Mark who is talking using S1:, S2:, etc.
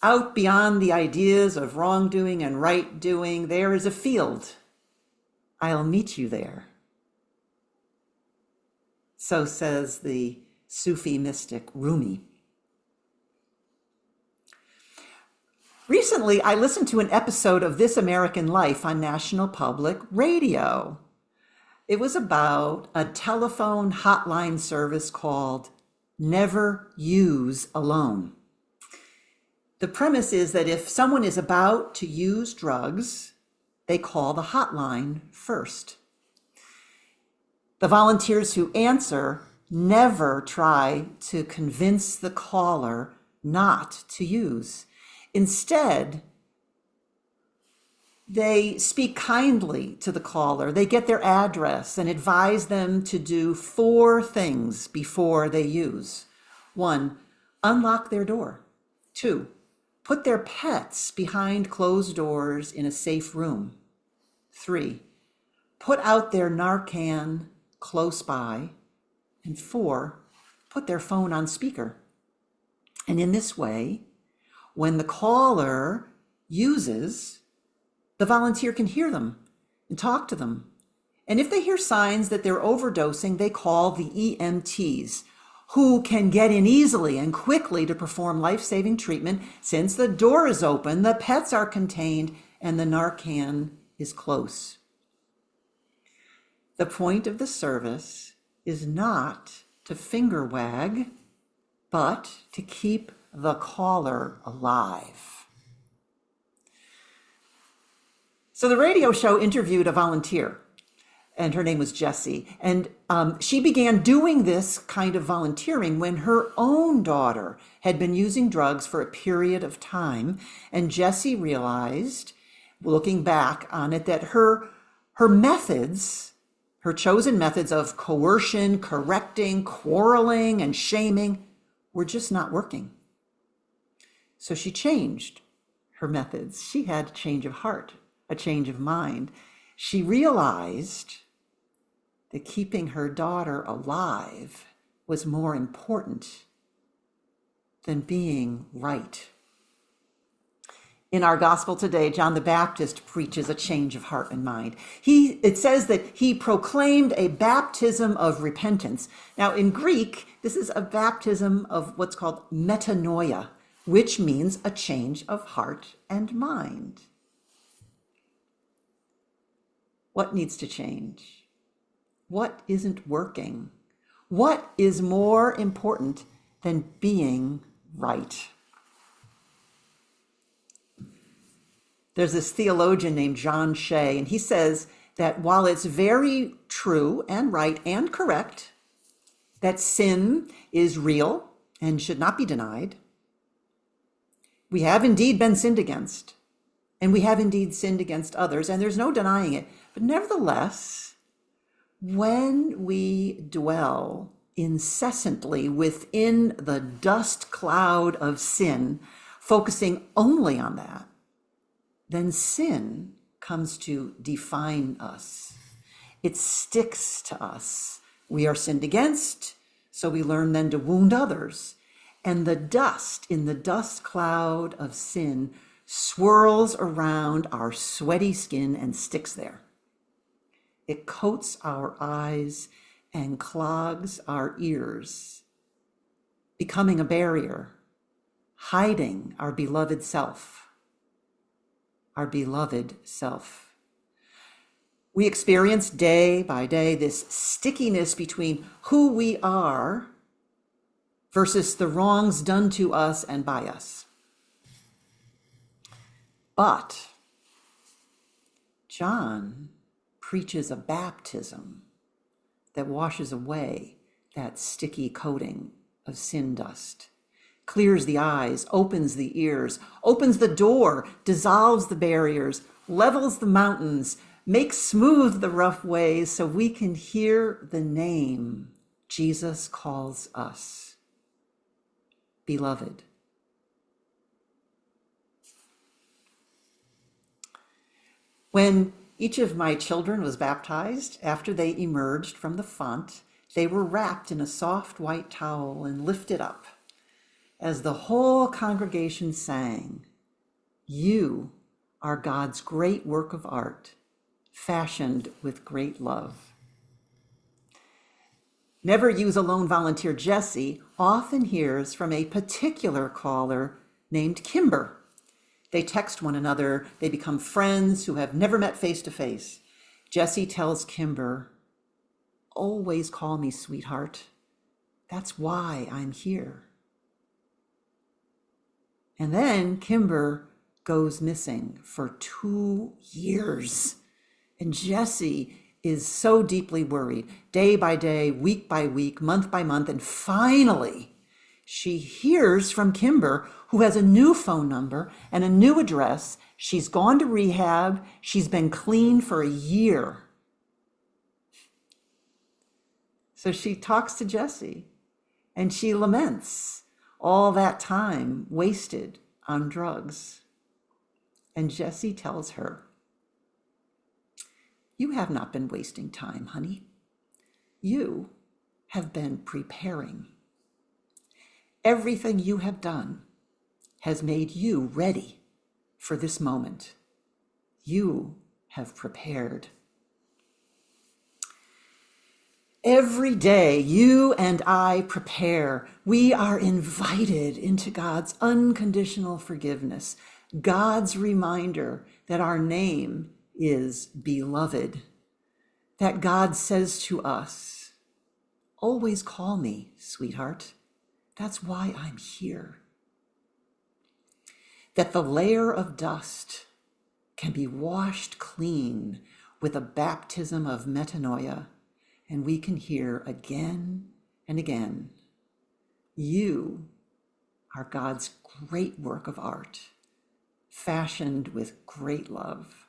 S1: Out beyond the ideas of wrongdoing and right doing, there is a field. I'll meet you there. So says the Sufi mystic Rumi. Recently, I listened to an episode of This American Life on National Public Radio. It was about a telephone hotline service called Never Use Alone. The premise is that if someone is about to use drugs, they call the hotline first. The volunteers who answer never try to convince the caller not to use. Instead, they speak kindly to the caller. They get their address and advise them to do 4 things before they use. 1, unlock their door. 2, put their pets behind closed doors in a safe room. 3, put out their Narcan close by. And 4, put their phone on speaker. And in this way, when the caller uses, the volunteer can hear them and talk to them. And if they hear signs that they're overdosing, they call the EMTs, who can get in easily and quickly to perform life-saving treatment since the door is open, the pets are contained, and the Narcan is close. The point of the service is not to finger wag, but to keep the caller alive. So the radio show interviewed a volunteer, and her name was Jessie. And she began doing this kind of volunteering when her own daughter had been using drugs for a period of time. And Jessie realized, looking back on it, that her methods, her chosen methods of coercion, correcting, quarreling, and shaming were just not working. So she changed her methods. She had a change of heart, a change of mind. She realized that keeping her daughter alive was more important than being right. In our gospel today, John the Baptist preaches a change of heart and mind. It says that he proclaimed a baptism of repentance. Now, in Greek, this is a baptism of what's called metanoia, which means a change of heart and mind. What needs to change? What isn't working? What is more important than being right? There's this theologian named John Shea, and he says that while it's very true and right and correct that sin is real and should not be denied, we have indeed been sinned against, and we have indeed sinned against others, and there's no denying it. But nevertheless, when we dwell incessantly within the dust cloud of sin, focusing only on that, then sin comes to define us. It sticks to us. We are sinned against, so we learn then to wound others. And the dust in the dust cloud of sin swirls around our sweaty skin and sticks there. It coats our eyes and clogs our ears, becoming a barrier, hiding our beloved self. Our beloved self. We experience day by day this stickiness between who we are versus the wrongs done to us and by us. But John preaches a baptism that washes away that sticky coating of sin dust, clears the eyes, opens the ears, opens the door, dissolves the barriers, levels the mountains, makes smooth the rough ways so we can hear the name Jesus calls us. Beloved. When each of my children was baptized, after they emerged from the font, they were wrapped in a soft white towel and lifted up. as the whole congregation sang, "You are God's great work of art, fashioned with great love." Never Use Alone volunteer Jesse often hears from a particular caller named Kimber. They text one another. They become friends who have never met face to face. Jesse tells Kimber, "Always call me sweetheart. That's why I'm here." And then Kimber goes missing for 2 years. And Jesse is so deeply worried, day by day, week by week, month by month. And finally, she hears from Kimber, who has a new phone number and a new address. She's gone to rehab. She's been clean for a year. So she talks to Jesse and she laments all that time wasted on drugs. And Jesse tells her, "You have not been wasting time, honey. You have been preparing. Everything you have done has made you ready for this moment. You have prepared." Every day, you and I prepare. We are invited into God's unconditional forgiveness, God's reminder that our name is beloved, that God says to us, "Always call me, sweetheart. That's why I'm here." That the layer of dust can be washed clean with a baptism of metanoia, and we can hear again and again, "You are God's great work of art, fashioned with great love."